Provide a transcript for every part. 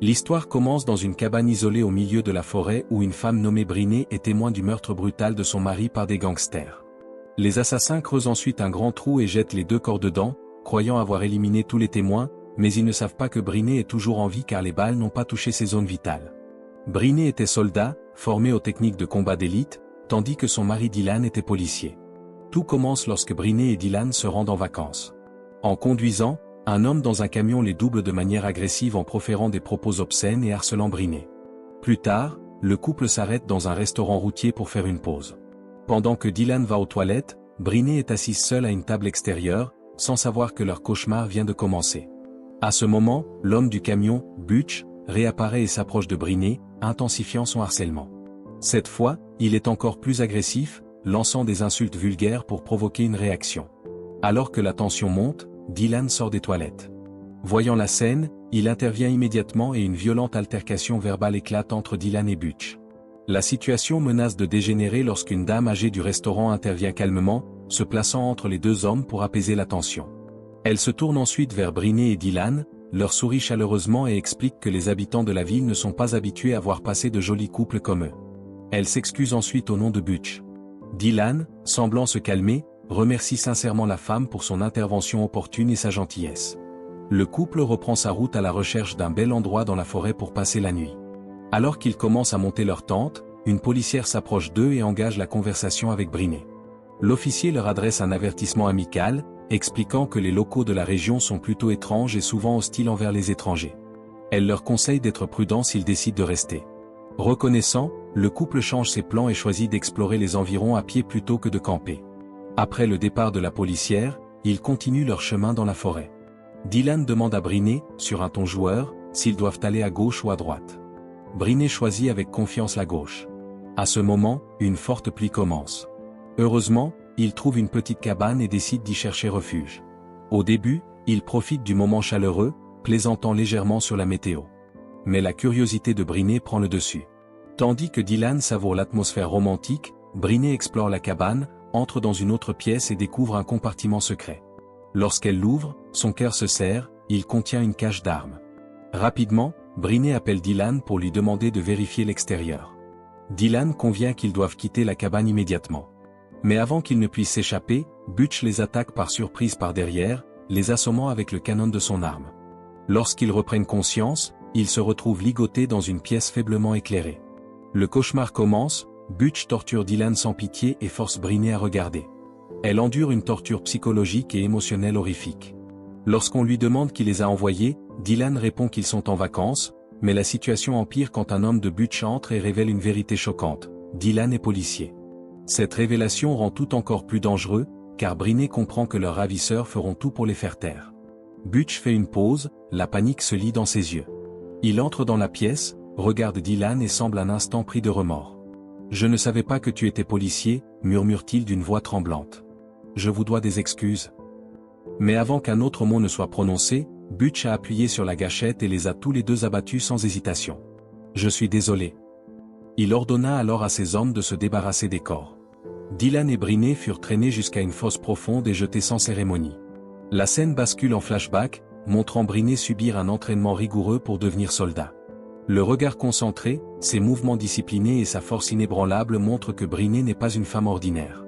L'histoire commence dans une cabane isolée au milieu de la forêt où une femme nommée Brinée est témoin du meurtre brutal de son mari par des gangsters. Les assassins creusent ensuite un grand trou et jettent les deux corps dedans, croyant avoir éliminé tous les témoins, mais ils ne savent pas que Brinée est toujours en vie car les balles n'ont pas touché ses zones vitales. Brinée était soldat, formé aux techniques de combat d'élite, tandis que son mari Dylan était policier. Tout commence lorsque Brinée et Dylan se rendent en vacances. En conduisant, un homme dans un camion les double de manière agressive en proférant des propos obscènes et harcelant Brinée. Plus tard, le couple s'arrête dans un restaurant routier pour faire une pause. Pendant que Dylan va aux toilettes, Brinée est assise seule à une table extérieure, sans savoir que leur cauchemar vient de commencer. À ce moment, l'homme du camion, Butch, réapparaît et s'approche de Brinée, intensifiant son harcèlement. Cette fois, il est encore plus agressif, lançant des insultes vulgaires pour provoquer une réaction. Alors que la tension monte, Dylan sort des toilettes. Voyant la scène, il intervient immédiatement et une violente altercation verbale éclate entre Dylan et Butch. La situation menace de dégénérer lorsqu'une dame âgée du restaurant intervient calmement, se plaçant entre les deux hommes pour apaiser la tension. Elle se tourne ensuite vers Brinée et Dylan, leur sourit chaleureusement et explique que les habitants de la ville ne sont pas habitués à voir passer de jolis couples comme eux. Elle s'excuse ensuite au nom de Butch. Dylan, semblant se calmer, remercie sincèrement la femme pour son intervention opportune et sa gentillesse. Le couple reprend sa route à la recherche d'un bel endroit dans la forêt pour passer la nuit. Alors qu'ils commencent à monter leur tente, une policière s'approche d'eux et engage la conversation avec Brinée. L'officier leur adresse un avertissement amical, expliquant que les locaux de la région sont plutôt étranges et souvent hostiles envers les étrangers. Elle leur conseille d'être prudents s'ils décident de rester. Reconnaissant, le couple change ses plans et choisit d'explorer les environs à pied plutôt que de camper. Après le départ de la policière, ils continuent leur chemin dans la forêt. Dylan demande à Brinée, sur un ton joueur, s'ils doivent aller à gauche ou à droite. Brinée choisit avec confiance la gauche. À ce moment, une forte pluie commence. Heureusement, ils trouvent une petite cabane et décident d'y chercher refuge. Au début, ils profitent du moment chaleureux, plaisantant légèrement sur la météo. Mais la curiosité de Brinée prend le dessus. Tandis que Dylan savoure l'atmosphère romantique, Brinée explore la cabane, entre dans une autre pièce et découvre un compartiment secret. Lorsqu'elle l'ouvre, son cœur se serre, il contient une cache d'armes. Rapidement, Brinée appelle Dylan pour lui demander de vérifier l'extérieur. Dylan convient qu'ils doivent quitter la cabane immédiatement. Mais avant qu'ils ne puissent s'échapper, Butch les attaque par surprise par derrière, les assommant avec le canon de son arme. Lorsqu'ils reprennent conscience, ils se retrouvent ligotés dans une pièce faiblement éclairée. Le cauchemar commence, Butch torture Dylan sans pitié et force Brinée à regarder. Elle endure une torture psychologique et émotionnelle horrifique. Lorsqu'on lui demande qui les a envoyés, Dylan répond qu'ils sont en vacances, mais la situation empire quand un homme de Butch entre et révèle une vérité choquante. Dylan est policier. Cette révélation rend tout encore plus dangereux, car Brinée comprend que leurs ravisseurs feront tout pour les faire taire. Butch fait une pause, la panique se lit dans ses yeux. Il entre dans la pièce, regarde Dylan et semble un instant pris de remords. « Je ne savais pas que tu étais policier », murmure-t-il d'une voix tremblante. « Je vous dois des excuses. » Mais avant qu'un autre mot ne soit prononcé, Butch a appuyé sur la gâchette et les a tous les deux abattus sans hésitation. « Je suis désolé. » Il ordonna alors à ses hommes de se débarrasser des corps. Dylan et Brinée furent traînés jusqu'à une fosse profonde et jetés sans cérémonie. La scène bascule en flashback, montrant Brinée subir un entraînement rigoureux pour devenir soldat. Le regard concentré, ses mouvements disciplinés et sa force inébranlable montrent que Brinée n'est pas une femme ordinaire.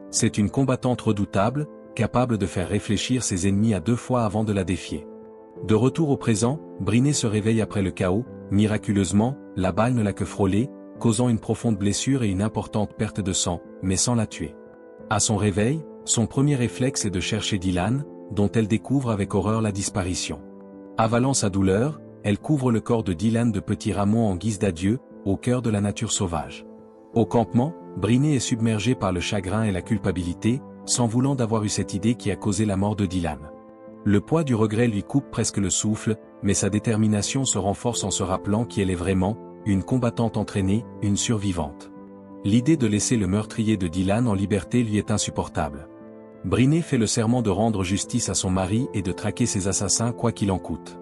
C'est une combattante redoutable, capable de faire réfléchir ses ennemis à deux fois avant de la défier. De retour au présent, Brinée se réveille après le chaos, miraculeusement, la balle ne l'a que frôlé, causant une profonde blessure et une importante perte de sang, mais sans la tuer. À son réveil, son premier réflexe est de chercher Dylan, dont elle découvre avec horreur la disparition. Avalant sa douleur, elle couvre le corps de Dylan de petits rameaux en guise d'adieu, au cœur de la nature sauvage. Au campement, Brinée est submergée par le chagrin et la culpabilité, sans voulant d'avoir eu cette idée qui a causé la mort de Dylan. Le poids du regret lui coupe presque le souffle, mais sa détermination se renforce en se rappelant qui elle est vraiment, une combattante entraînée, une survivante. L'idée de laisser le meurtrier de Dylan en liberté lui est insupportable. Brinée fait le serment de rendre justice à son mari et de traquer ses assassins quoi qu'il en coûte.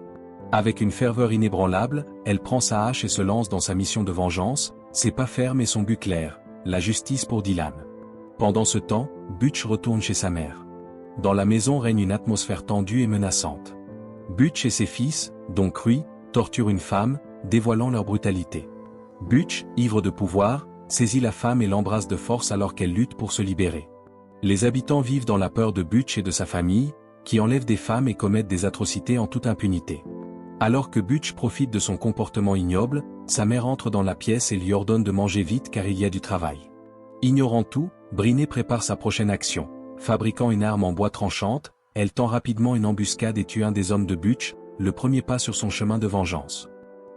Avec une ferveur inébranlable, elle prend sa hache et se lance dans sa mission de vengeance, ses pas fermes et son but clair, la justice pour Dylan. Pendant ce temps, Butch retourne chez sa mère. Dans la maison règne une atmosphère tendue et menaçante. Butch et ses fils, dont Cruy, torturent une femme, dévoilant leur brutalité. Butch, ivre de pouvoir, saisit la femme et l'embrasse de force alors qu'elle lutte pour se libérer. Les habitants vivent dans la peur de Butch et de sa famille, qui enlèvent des femmes et commettent des atrocités en toute impunité. Alors que Butch profite de son comportement ignoble, sa mère entre dans la pièce et lui ordonne de manger vite car il y a du travail. Ignorant tout, Briney prépare sa prochaine action. Fabriquant une arme en bois tranchante, elle tend rapidement une embuscade et tue un des hommes de Butch, le premier pas sur son chemin de vengeance.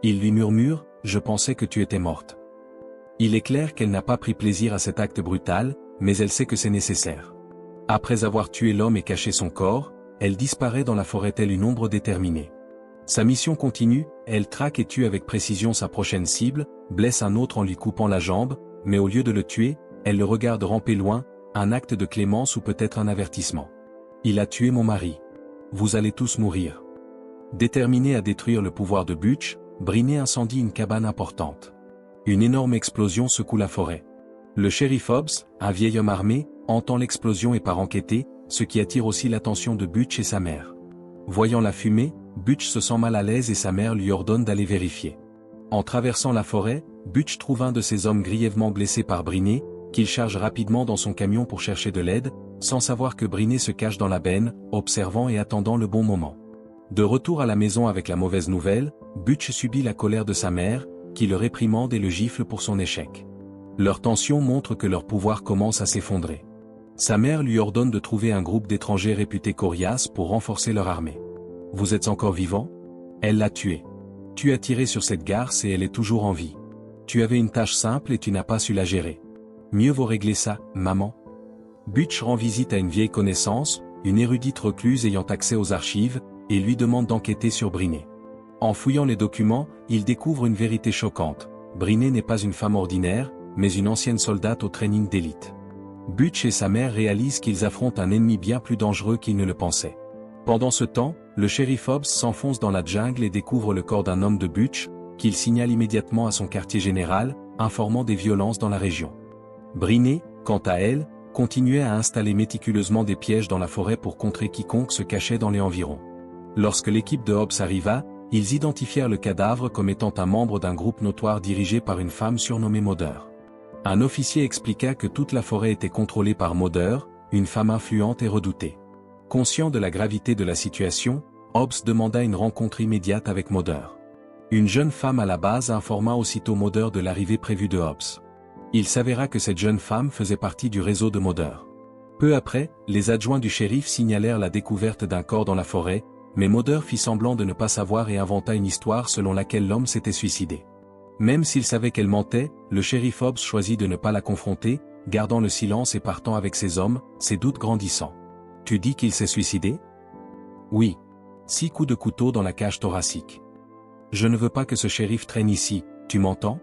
Il lui murmure « Je pensais que tu étais morte ». Il est clair qu'elle n'a pas pris plaisir à cet acte brutal, mais elle sait que c'est nécessaire. Après avoir tué l'homme et caché son corps, elle disparaît dans la forêt telle une ombre déterminée. Sa mission continue, elle traque et tue avec précision sa prochaine cible, blesse un autre en lui coupant la jambe, mais au lieu de le tuer, elle le regarde ramper loin, un acte de clémence ou peut-être un avertissement. Il a tué mon mari. Vous allez tous mourir. Déterminée à détruire le pouvoir de Butch, Briney incendie une cabane importante. Une énorme explosion secoue la forêt. Le shérif Hobbs, un vieil homme armé, entend l'explosion et part enquêter, ce qui attire aussi l'attention de Butch et sa mère. Voyant la fumée, Butch se sent mal à l'aise et sa mère lui ordonne d'aller vérifier. En traversant la forêt, Butch trouve un de ses hommes grièvement blessé par Briney, qu'il charge rapidement dans son camion pour chercher de l'aide, sans savoir que Briney se cache dans la benne, observant et attendant le bon moment. De retour à la maison avec la mauvaise nouvelle, Butch subit la colère de sa mère, qui le réprimande et le gifle pour son échec. Leur tension montre que leur pouvoir commence à s'effondrer. Sa mère lui ordonne de trouver un groupe d'étrangers réputés coriaces pour renforcer leur armée. « Vous êtes encore vivant ? Elle l'a tué. Tu as tiré sur cette garce et elle est toujours en vie. Tu avais une tâche simple et tu n'as pas su la gérer. Mieux vaut régler ça, maman. » Butch rend visite à une vieille connaissance, une érudite recluse ayant accès aux archives, et lui demande d'enquêter sur Briney. En fouillant les documents, il découvre une vérité choquante. Briney n'est pas une femme ordinaire, mais une ancienne soldate au training d'élite. Butch et sa mère réalisent qu'ils affrontent un ennemi bien plus dangereux qu'ils ne le pensaient. Pendant ce temps, le shérif Hobbs s'enfonce dans la jungle et découvre le corps d'un homme de Butch, qu'il signale immédiatement à son quartier général, informant des violences dans la région. Briney, quant à elle, continuait à installer méticuleusement des pièges dans la forêt pour contrer quiconque se cachait dans les environs. Lorsque l'équipe de Hobbs arriva, ils identifièrent le cadavre comme étant un membre d'un groupe notoire dirigé par une femme surnommée Mother. Un officier expliqua que toute la forêt était contrôlée par Mother, une femme influente et redoutée. Conscient de la gravité de la situation, Hobbs demanda une rencontre immédiate avec Mother. Une jeune femme à la base informa aussitôt Mother de l'arrivée prévue de Hobbs. Il s'avéra que cette jeune femme faisait partie du réseau de Mother. Peu après, les adjoints du shérif signalèrent la découverte d'un corps dans la forêt, mais Mother fit semblant de ne pas savoir et inventa une histoire selon laquelle l'homme s'était suicidé. Même s'il savait qu'elle mentait, le shérif Hobbs choisit de ne pas la confronter, gardant le silence et partant avec ses hommes, ses doutes grandissant. « Tu dis qu'il s'est suicidé ? » ?»« Oui. 6 coups de couteau dans la cage thoracique. Je ne veux pas que ce shérif traîne ici, tu m'entends ? »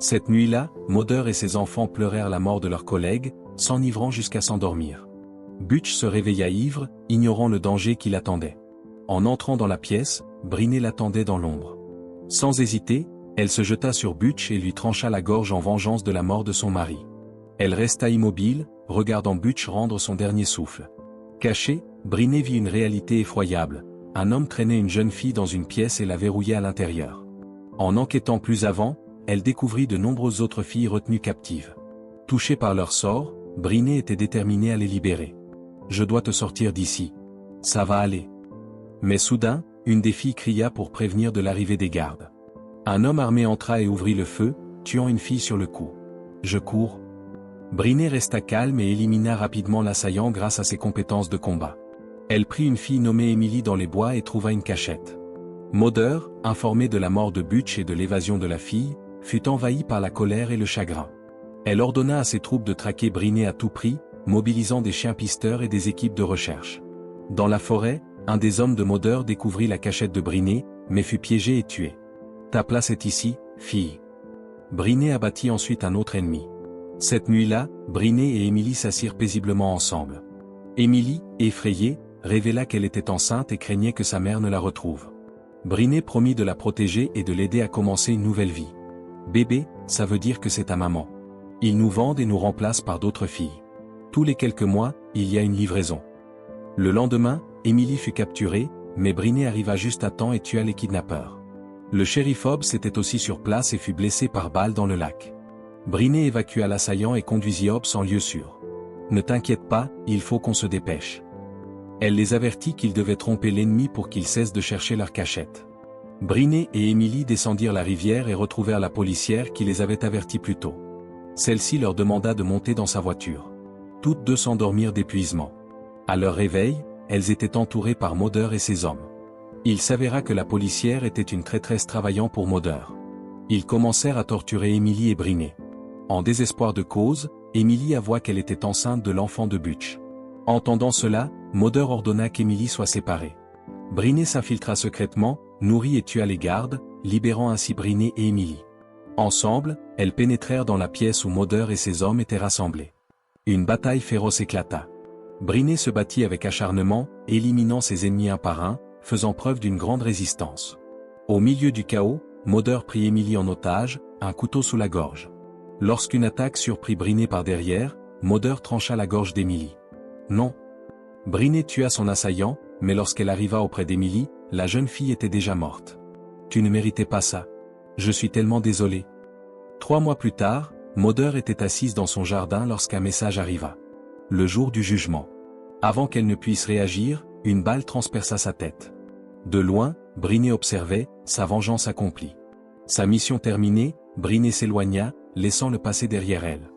Cette nuit-là, Mother et ses enfants pleurèrent la mort de leur collègue, s'enivrant jusqu'à s'endormir. Butch se réveilla ivre, ignorant le danger qui l'attendait. En entrant dans la pièce, Briney l'attendait dans l'ombre. Sans hésiter, elle se jeta sur Butch et lui trancha la gorge en vengeance de la mort de son mari. Elle resta immobile, regardant Butch rendre son dernier souffle. Caché, Briney vit une réalité effroyable. Un homme traînait une jeune fille dans une pièce et la verrouillait à l'intérieur. En enquêtant plus avant, elle découvrit de nombreuses autres filles retenues captives. Touchée par leur sort, Briney était déterminée à les libérer. « Je dois te sortir d'ici. Ça va aller. » Mais soudain, une des filles cria pour prévenir de l'arrivée des gardes. Un homme armé entra et ouvrit le feu, tuant une fille sur le coup. « Je cours. » Briney resta calme et élimina rapidement l'assaillant grâce à ses compétences de combat. Elle prit une fille nommée Emily dans les bois et trouva une cachette. Mother, informée de la mort de Butch et de l'évasion de la fille, fut envahie par la colère et le chagrin. Elle ordonna à ses troupes de traquer Briney à tout prix, mobilisant des chiens pisteurs et des équipes de recherche. Dans la forêt, un des hommes de Mother découvrit la cachette de Briney, mais fut piégé et tué. « Ta place est ici, fille. » Briney abattit ensuite un autre ennemi. Cette nuit-là, Briney et Emily s'assirent paisiblement ensemble. Emily, effrayée, révéla qu'elle était enceinte et craignait que sa mère ne la retrouve. Briney promit de la protéger et de l'aider à commencer une nouvelle vie. « Bébé, ça veut dire que c'est ta maman. Ils nous vendent et nous remplacent par d'autres filles. Tous les quelques mois, il y a une livraison. » Le lendemain, Emily fut capturée, mais Briney arriva juste à temps et tua les kidnappeurs. Le shérif Hobbs était aussi sur place et fut blessé par balle dans le lac. Brinet évacua l'assaillant et conduisit Hobbs en lieu sûr. « Ne t'inquiète pas, il faut qu'on se dépêche. » Elle les avertit qu'ils devaient tromper l'ennemi pour qu'ils cessent de chercher leur cachette. Brinet et Émilie descendirent la rivière et retrouvèrent la policière qui les avait avertis plus tôt. Celle-ci leur demanda de monter dans sa voiture. Toutes deux s'endormirent d'épuisement. À leur réveil, elles étaient entourées par Mulder et ses hommes. Il s'avéra que la policière était une traîtresse travaillant pour Mulder. Ils commencèrent à torturer Émilie et Brinet. En désespoir de cause, Émilie avoua qu'elle était enceinte de l'enfant de Butch. Entendant cela, Mulder ordonna qu'Émilie soit séparée. Brinet s'infiltra secrètement, nourrit et tua les gardes, libérant ainsi Brinet et Émilie. Ensemble, elles pénétrèrent dans la pièce où Mulder et ses hommes étaient rassemblés. Une bataille féroce éclata. Brinet se battit avec acharnement, éliminant ses ennemis un par un, faisant preuve d'une grande résistance. Au milieu du chaos, Mulder prit Émilie en otage, un couteau sous la gorge. Lorsqu'une attaque surprit Brinet par derrière, Mulder trancha la gorge d'Émilie. Non. Brinet tua son assaillant, mais lorsqu'elle arriva auprès d'Émilie, la jeune fille était déjà morte. « Tu ne méritais pas ça. Je suis tellement désolé. » 3 mois plus tard, Mulder était assise dans son jardin lorsqu'un message arriva. Le jour du jugement. Avant qu'elle ne puisse réagir, une balle transperça sa tête. De loin, Brinet observait, sa vengeance accomplie. Sa mission terminée, Brinet s'éloigna, laissant le passé derrière elle.